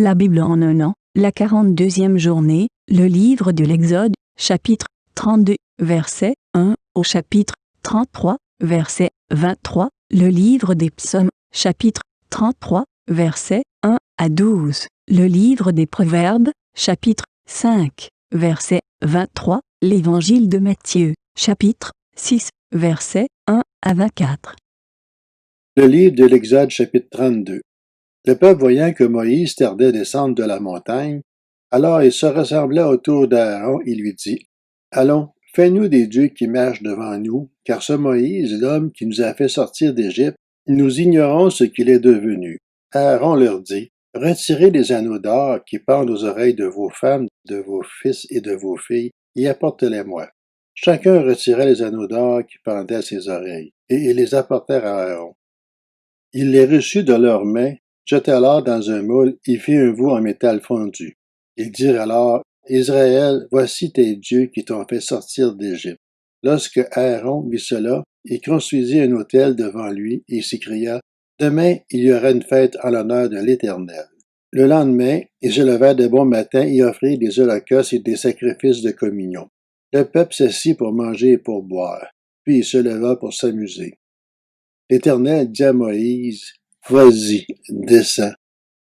La Bible en un an, la 42e journée, le livre de l'Exode, chapitre 32, verset 1 au chapitre 33, verset 23, le livre des psaumes, chapitre 33, verset 1 à 12, le livre des proverbes, chapitre 5, verset 23, l'évangile de Matthieu, chapitre 6, verset 1 à 24. Le livre de l'Exode, chapitre 32. Le peuple voyant que Moïse tardait descendre de la montagne, alors il se rassembla autour d'Aaron et lui dit, « Allons, fais-nous des dieux qui marchent devant nous, car ce Moïse, l'homme qui nous a fait sortir d'Égypte, nous ignorons ce qu'il est devenu. » Aaron leur dit, « Retirez les anneaux d'or qui pendent aux oreilles de vos femmes, de vos fils et de vos filles, et apportez-les-moi. » Chacun retira les anneaux d'or qui pendaient à ses oreilles, et ils les apportèrent à Aaron. Il les reçut de leurs mains, jeta l'or dans un moule et fit un veau en métal fondu. Ils dirent alors, « Israël, voici tes dieux qui t'ont fait sortir d'Égypte. » Lorsque Aaron vit cela, il construisit un autel devant lui et s'écria, « Demain, il y aura une fête en l'honneur de l'Éternel. » Le lendemain, ils se levèrent de bon matin et offrirent des holocaustes et des sacrifices de communion. Le peuple s'assit pour manger et pour boire, puis il se leva pour s'amuser. L'Éternel dit à Moïse, « Vas-y, descends.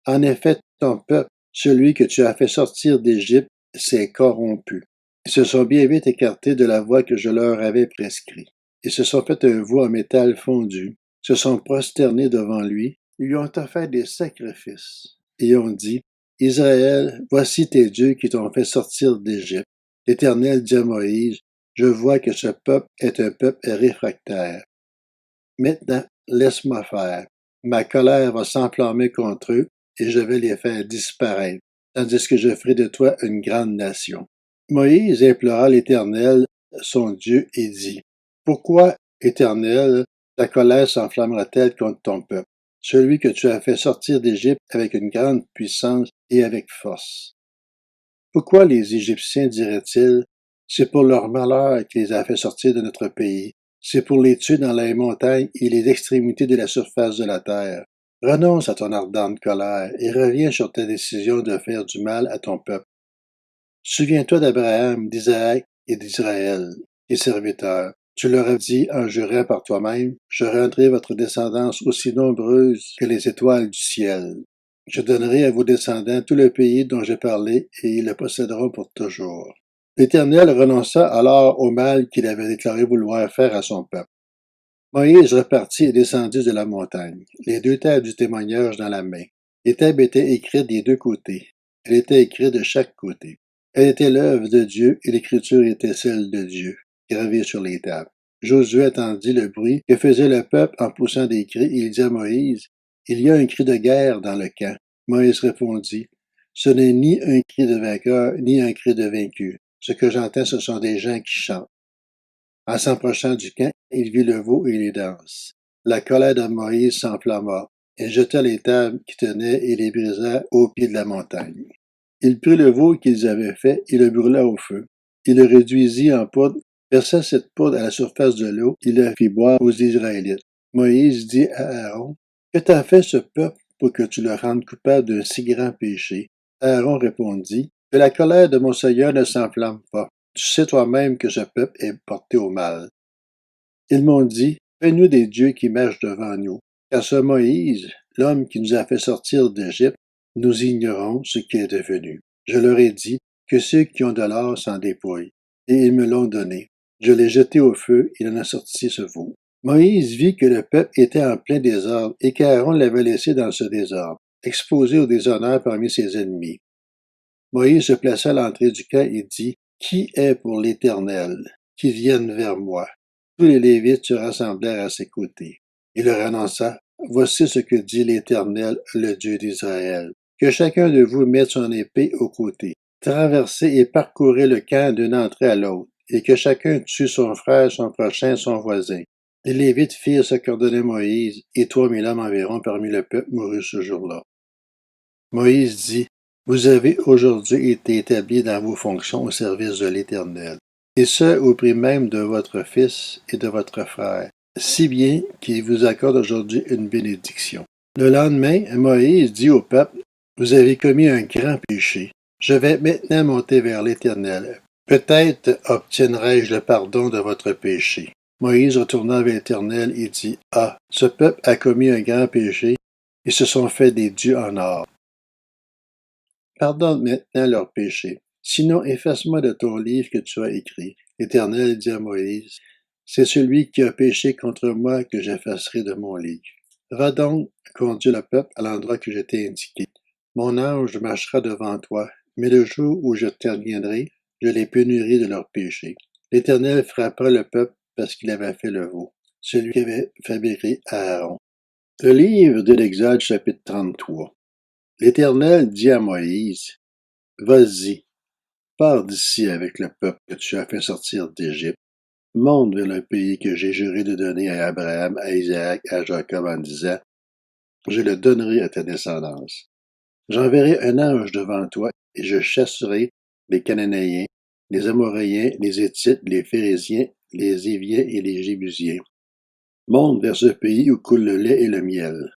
En effet, ton peuple, celui que tu as fait sortir d'Égypte, s'est corrompu. Ils se sont bien vite écartés de la voie que je leur avais prescrite. Ils se sont fait un veau en métal fondu, se sont prosternés devant lui, lui ont offert des sacrifices, et ont dit, « Israël, voici tes dieux qui t'ont fait sortir d'Égypte. » L'Éternel dit à Moïse, « Je vois que ce peuple est un peuple réfractaire. Maintenant, laisse-moi faire. Ma colère va s'enflammer contre eux, et je vais les faire disparaître, tandis que je ferai de toi une grande nation. » Moïse implora l'Éternel, son Dieu, et dit, « Pourquoi, Éternel, ta colère s'enflammera-t-elle contre ton peuple, celui que tu as fait sortir d'Égypte avec une grande puissance et avec force? Pourquoi les Égyptiens diraient-ils, c'est pour leur malheur qu'il les a fait sortir de notre pays? C'est pour les tuer dans les montagnes et les extrémités de la surface de la terre. Renonce à ton ardente colère et reviens sur ta décision de faire du mal à ton peuple. Souviens-toi d'Abraham, d'Isaac et d'Israël, tes serviteurs. Tu leur as dit en jurant par toi-même, je rendrai votre descendance aussi nombreuse que les étoiles du ciel. Je donnerai à vos descendants tout le pays dont j'ai parlé et ils le posséderont pour toujours. » L'Éternel renonça alors au mal qu'il avait déclaré vouloir faire à son peuple. Moïse repartit et descendit de la montagne, les deux tables du témoignage dans la main. Les tables étaient écrites des deux côtés. Elles étaient écrites de chaque côté. Elle était l'œuvre de Dieu et l'écriture était celle de Dieu, gravée sur les tables. Josué entendit le bruit que faisait le peuple en poussant des cris et il dit à Moïse, « Il y a un cri de guerre dans le camp. » Moïse répondit, « Ce n'est ni un cri de vainqueur, ni un cri de vaincu. Ce que j'entends, ce sont des gens qui chantent. » En s'approchant du camp, il vit le veau et les danses. La colère de Moïse s'enflamma. Il jeta les tables qui tenaient et les brisa au pied de la montagne. Il prit le veau qu'ils avaient fait et le brûla au feu. Il le réduisit en poudre, versa cette poudre à la surface de l'eau et la fit boire aux Israélites. Moïse dit à Aaron, « Que t'a fait ce peuple pour que tu le rendes coupable d'un si grand péché? » Aaron répondit, « Que la colère de mon Seigneur ne s'enflamme pas. Tu sais toi-même que ce peuple est porté au mal. » Ils m'ont dit, « Fais-nous des dieux qui marchent devant nous. » Car ce Moïse, l'homme qui nous a fait sortir d'Égypte, nous ignorons ce qu'il est devenu. Je leur ai dit que ceux qui ont de l'or s'en dépouillent, et ils me l'ont donné. Je l'ai jeté au feu, il en a sorti ce veau. Moïse vit que le peuple était en plein désordre et qu'Aaron l'avait laissé dans ce désordre, exposé au déshonneur parmi ses ennemis. Moïse se plaça à l'entrée du camp et dit, « Qui est pour l'Éternel? Qui vienne vers moi. » Tous les Lévites se rassemblèrent à ses côtés. Il leur annonça, « Voici ce que dit l'Éternel, le Dieu d'Israël. Que chacun de vous mette son épée au côté, traversez et parcourez le camp d'une entrée à l'autre, et que chacun tue son frère, son prochain, son voisin. » Les Lévites firent ce qu'ordonnait Moïse, et 3000 hommes environ parmi le peuple moururent ce jour-là. Moïse dit, « Vous avez aujourd'hui été établis dans vos fonctions au service de l'Éternel, et ce au prix même de votre fils et de votre frère, si bien qu'il vous accorde aujourd'hui une bénédiction. » Le lendemain, Moïse dit au peuple, Vous avez commis un grand péché. Je vais maintenant monter vers l'Éternel. Peut-être obtiendrai-je le pardon de votre péché. Moïse retourna vers l'Éternel et dit, Ah, ce peuple a commis un grand péché et se sont fait des dieux en or. Pardonne maintenant leurs péchés. Sinon, efface-moi de ton livre que tu as écrit. L'Éternel dit à Moïse, C'est celui qui a péché contre moi que j'effacerai de mon livre. Va donc conduire le peuple à l'endroit que je t'ai indiqué. Mon ange marchera devant toi, mais le jour où je t'interviendrai, je les punirai de leurs péchés. L'Éternel frappera le peuple parce qu'il avait fait le veau, celui qui avait fabriqué Aaron. Le livre de l'Exode, chapitre 33. L'Éternel dit à Moïse, Vas-y, pars d'ici avec le peuple que tu as fait sortir d'Égypte. Monte vers le pays que j'ai juré de donner à Abraham, à Isaac, à Jacob en disant, Je le donnerai à ta descendance. J'enverrai un ange devant toi, et je chasserai les Cananéens, les Amoréens, les Héthites, les Phéréziens, les Éviens et les Jébusiens. Monte vers ce pays où coule le lait et le miel.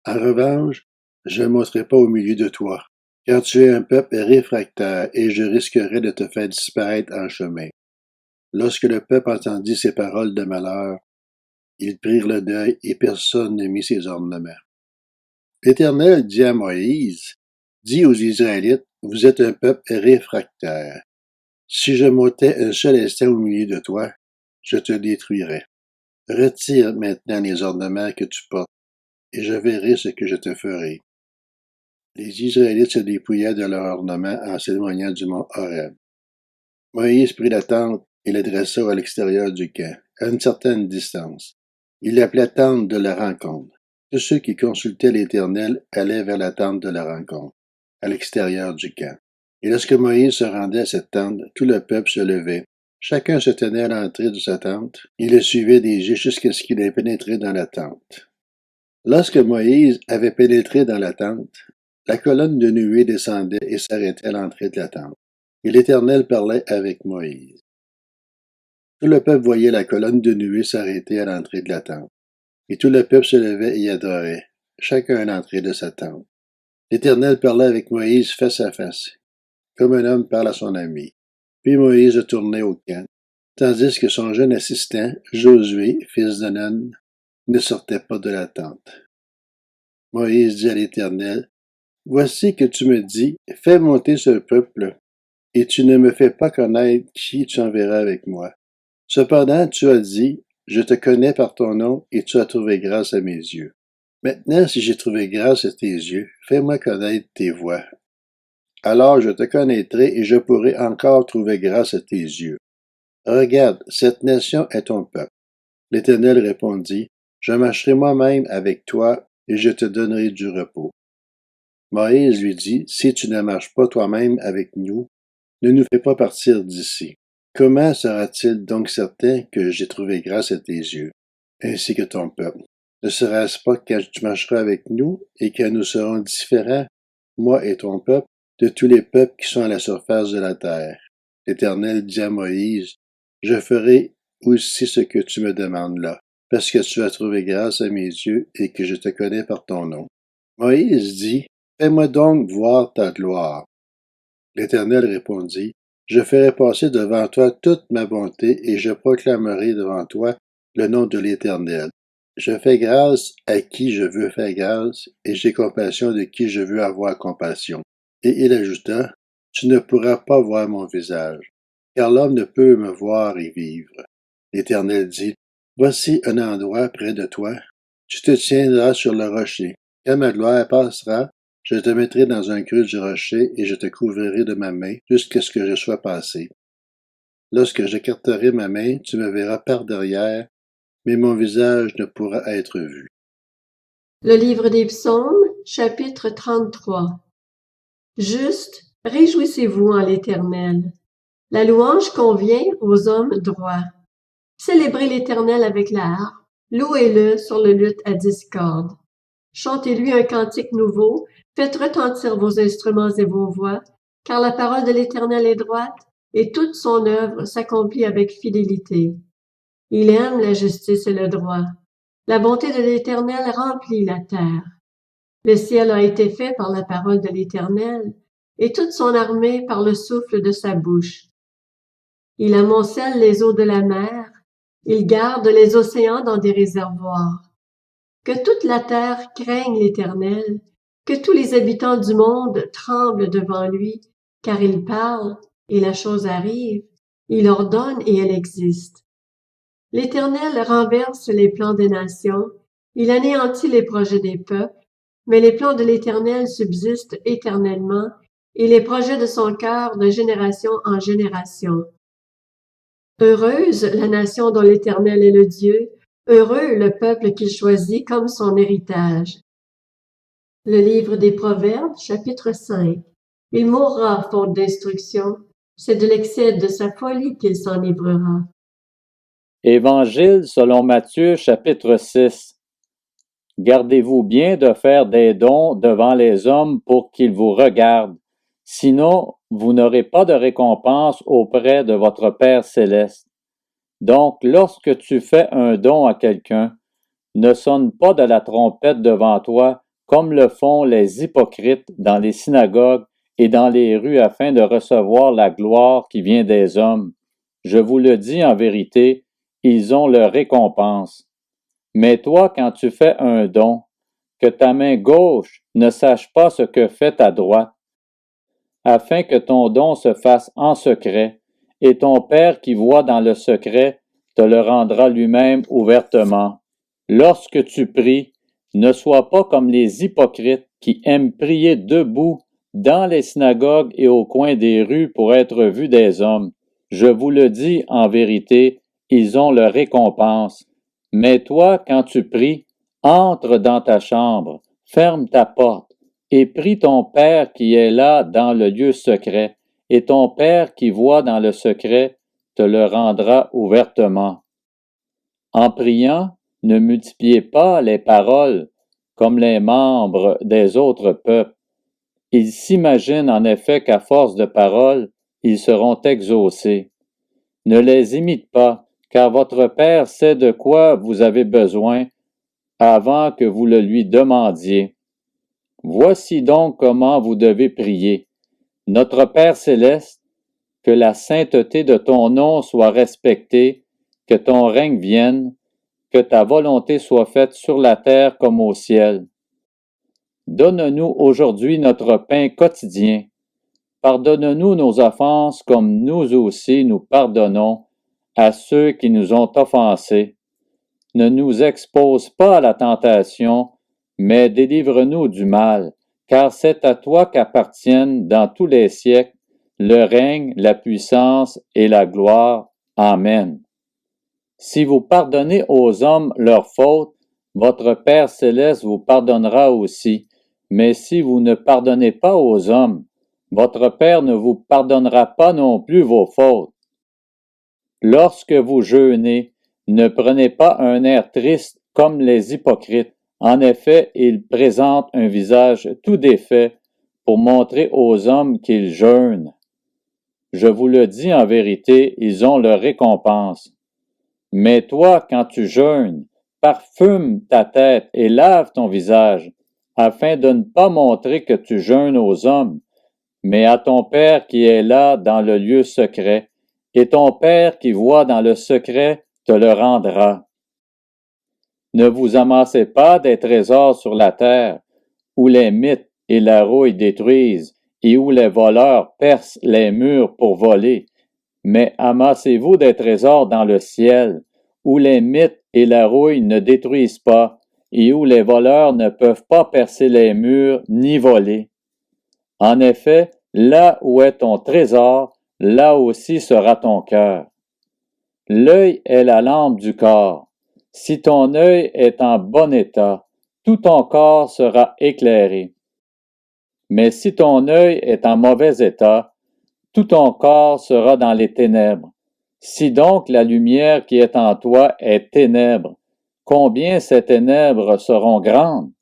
En revanche, je ne monterai pas au milieu de toi, car tu es un peuple réfractaire, et je risquerai de te faire disparaître en chemin. Lorsque le peuple entendit ces paroles de malheur, ils prirent le deuil, et personne ne mit ses ornements. L'Éternel dit à Moïse, Dis aux Israélites, vous êtes un peuple réfractaire. Si je montais un seul instant au milieu de toi, je te détruirais. Retire maintenant les ornements que tu portes, et je verrai ce que je te ferai. Les Israélites se dépouillèrent de leurs ornements en s'éloignant du mont Horeb. Moïse prit la tente et la dressa à l'extérieur du camp, à une certaine distance. Il l'appelait tente de la rencontre. Tous ceux qui consultaient l'Éternel allaient vers la tente de la rencontre, à l'extérieur du camp. Et lorsque Moïse se rendait à cette tente, tout le peuple se levait. Chacun se tenait à l'entrée de sa tente. Il le suivait des yeux jusqu'à ce qu'il ait pénétré dans la tente. Lorsque Moïse avait pénétré dans la tente, la colonne de nuée descendait et s'arrêtait à l'entrée de la tente. Et l'Éternel parlait avec Moïse. Tout le peuple voyait la colonne de nuée s'arrêter à l'entrée de la tente. Et tout le peuple se levait et adorait, chacun à l'entrée de sa tente. L'Éternel parlait avec Moïse face à face, comme un homme parle à son ami. Puis Moïse retournait au camp, tandis que son jeune assistant, Josué, fils de Nun, ne sortait pas de la tente. Moïse dit à l'Éternel, Voici que tu me dis, fais monter ce peuple, et tu ne me fais pas connaître qui tu enverras avec moi. Cependant, tu as dit, je te connais par ton nom, et tu as trouvé grâce à mes yeux. Maintenant, si j'ai trouvé grâce à tes yeux, fais-moi connaître tes voies. Alors je te connaîtrai et je pourrai encore trouver grâce à tes yeux. Regarde, cette nation est ton peuple. L'Éternel répondit, Je marcherai moi-même avec toi, et je te donnerai du repos. Moïse lui dit, Si tu ne marches pas toi-même avec nous, ne nous fais pas partir d'ici. Comment sera-t-il donc certain que j'ai trouvé grâce à tes yeux, ainsi que ton peuple? Ne sera-ce pas quand tu marcheras avec nous et que nous serons différents, moi et ton peuple, de tous les peuples qui sont à la surface de la terre? L'Éternel dit à Moïse, Je ferai aussi ce que tu me demandes là, parce que tu as trouvé grâce à mes yeux et que je te connais par ton nom. Moïse dit, Fais-moi donc voir ta gloire. L'Éternel répondit, Je ferai passer devant toi toute ma bonté et je proclamerai devant toi le nom de l'Éternel. Je fais grâce à qui je veux faire grâce et j'ai compassion de qui je veux avoir compassion. Et il ajouta, Tu ne pourras pas voir mon visage, car l'homme ne peut me voir et vivre. L'Éternel dit, Voici un endroit près de toi. Tu te tiendras sur le rocher. Quand ma gloire passera, je te mettrai dans un creux du rocher et je te couvrirai de ma main jusqu'à ce que je sois passé. Lorsque j'écarterai ma main, tu me verras par derrière, mais mon visage ne pourra être vu. Le livre des Psaumes, chapitre 33. Juste, réjouissez-vous en l'Éternel. La louange convient aux hommes droits. Célébrez l'Éternel avec la harpe, louez-le sur le luth à 10 cordes. Chantez-lui un cantique nouveau, faites retentir vos instruments et vos voix, car la parole de l'Éternel est droite, et toute son œuvre s'accomplit avec fidélité. Il aime la justice et le droit. La bonté de l'Éternel remplit la terre. Le ciel a été fait par la parole de l'Éternel, et toute son armée par le souffle de sa bouche. Il amoncelle les eaux de la mer, il garde les océans dans des réservoirs. Que toute la terre craigne l'Éternel, que tous les habitants du monde tremblent devant lui, car il parle, et la chose arrive, il ordonne et elle existe. L'Éternel renverse les plans des nations, il anéantit les projets des peuples, mais les plans de l'Éternel subsistent éternellement, et les projets de son cœur de génération en génération. Heureuse la nation dont l'Éternel est le Dieu, heureux le peuple qu'il choisit comme son héritage. Le livre des Proverbes, chapitre 5. Il mourra faute d'instruction, c'est de l'excès de sa folie qu'il s'enivrera. Évangile selon Matthieu, chapitre 6. Gardez-vous bien de faire des dons devant les hommes pour qu'ils vous regardent, sinon vous n'aurez pas de récompense auprès de votre Père céleste. Donc, lorsque tu fais un don à quelqu'un, ne sonne pas de la trompette devant toi, comme le font les hypocrites dans les synagogues et dans les rues afin de recevoir la gloire qui vient des hommes. Je vous le dis en vérité, ils ont leur récompense. Mais toi, quand tu fais un don, que ta main gauche ne sache pas ce que fait ta droite, afin que ton don se fasse en secret, et ton Père qui voit dans le secret te le rendra lui-même ouvertement. Lorsque tu pries, ne sois pas comme les hypocrites qui aiment prier debout dans les synagogues et au coin des rues pour être vus des hommes. Je vous le dis en vérité, ils ont leur récompense. Mais toi, quand tu pries, entre dans ta chambre, ferme ta porte, et prie ton Père qui est là dans le lieu secret, et ton Père qui voit dans le secret te le rendra ouvertement. En priant, ne multipliez pas les paroles comme les membres des autres peuples. Ils s'imaginent en effet qu'à force de paroles, ils seront exaucés. Ne les imite pas, car votre Père sait de quoi vous avez besoin avant que vous le lui demandiez. Voici donc comment vous devez prier. Notre Père céleste, que la sainteté de ton nom soit respectée, que ton règne vienne, que ta volonté soit faite sur la terre comme au ciel. Donne-nous aujourd'hui notre pain quotidien. Pardonne-nous nos offenses comme nous aussi nous pardonnons à ceux qui nous ont offensés. Ne nous expose pas à la tentation, mais délivre-nous du mal, car c'est à toi qu'appartiennent dans tous les siècles le règne, la puissance et la gloire. Amen. Si vous pardonnez aux hommes leurs fautes, votre Père céleste vous pardonnera aussi. Mais si vous ne pardonnez pas aux hommes, votre Père ne vous pardonnera pas non plus vos fautes. Lorsque vous jeûnez, ne prenez pas un air triste comme les hypocrites. En effet, ils présentent un visage tout défait pour montrer aux hommes qu'ils jeûnent. Je vous le dis en vérité, ils ont leur récompense. Mais toi, quand tu jeûnes, parfume ta tête et lave ton visage, afin de ne pas montrer que tu jeûnes aux hommes, mais à ton Père qui est là dans le lieu secret, et ton Père qui voit dans le secret te le rendra. Ne vous amassez pas des trésors sur la terre, où les mythes et la rouille détruisent, et où les voleurs percent les murs pour voler, mais amassez-vous des trésors dans le ciel, où les mythes et la rouille ne détruisent pas, et où les voleurs ne peuvent pas percer les murs ni voler. En effet, là où est ton trésor, là aussi sera ton cœur. L'œil est la lampe du corps. Si ton œil est en bon état, tout ton corps sera éclairé. Mais si ton œil est en mauvais état, tout ton corps sera dans les ténèbres. Si donc la lumière qui est en toi est ténèbres, combien ces ténèbres seront grandes?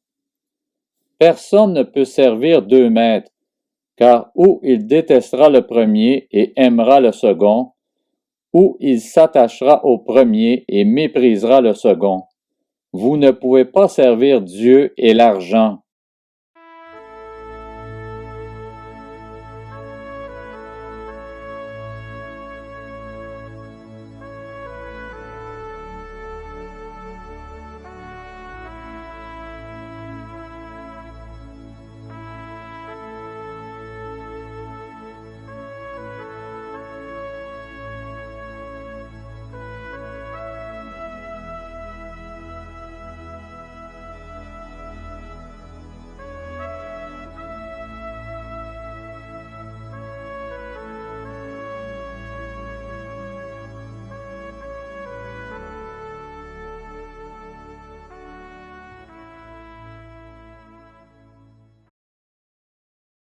Personne ne peut servir 2 maîtres, car ou il détestera le premier et aimera le second, ou il s'attachera au premier et méprisera le second. Vous ne pouvez pas servir Dieu et l'argent.